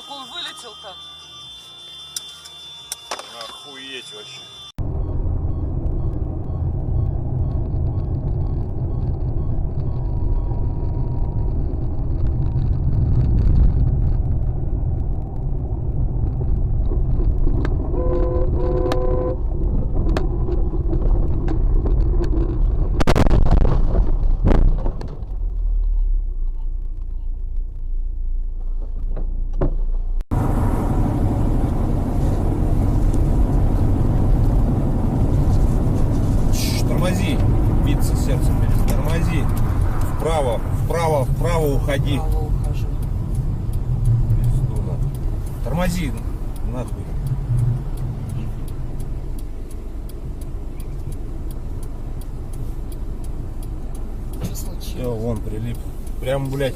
Как он вылетел-то? Охуеть вообще. Тормози, биться сердцем, тормози, вправо уходи. Вправо ухожу. Тормози, нахуй. Что случилось? Все, вон прилип. Прям, блядь,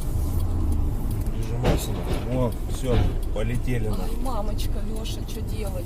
прижимайся. Вон, все, полетели. Ай, мамочка, Леша, что делать?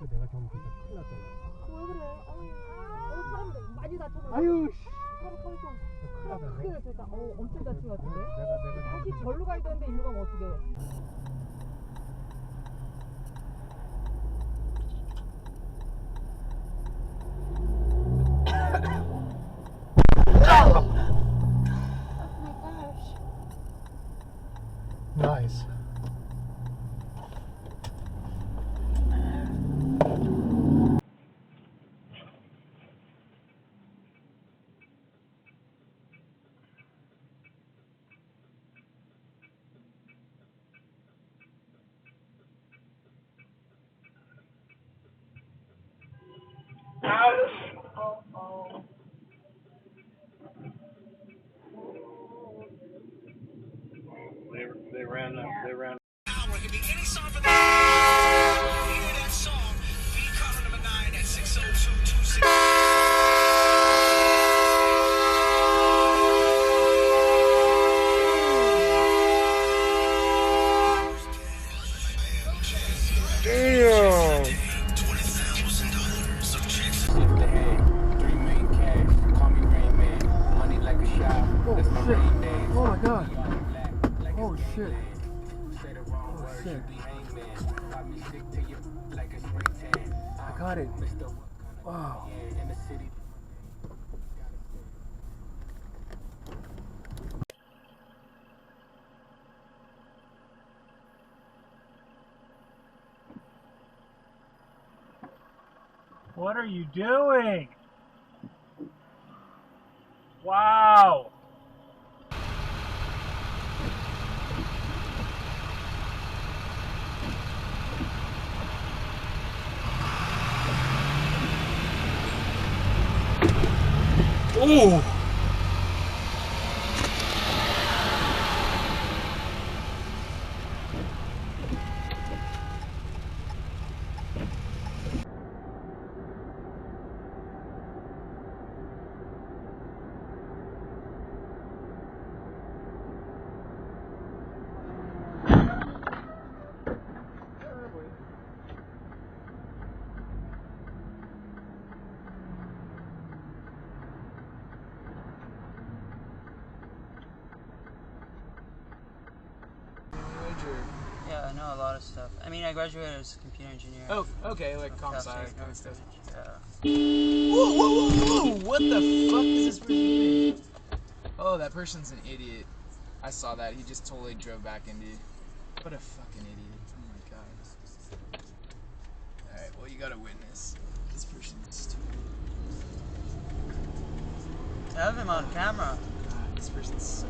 내가 좀 큰일 났다. 왜 그래? 사람들 많이 다쳤는데. 아유, 큰일 났다. 엄청 다친 것 같은데? 내가 다시 절로 가야 되는데 일로 가면 어떡해? Nice. They ran. Give me any song for that. Hear that song. Be calling number 9 at 60226. Damn. $20,000 of chicks. Shift ahead. 3 main cash. Call me Rain Man. Money like a shot. That's my rain days. Oh my god. Oh shit. Shit. I got it. Wow. What are you doing? Wow. Ooh. Yeah, I know a lot of stuff. I mean, I graduated as a computer engineer. Oh, okay, like comp sci Cal State kind of stuff. Yeah. Whoa, whoa, whoa, whoa! What the fuck is this person doing? Oh, that person's an idiot. I saw that. He just totally drove back into you. What a fucking idiot. Oh my god. Alright, well, you gotta witness. This person's stupid. I have him on camera. God, this person's so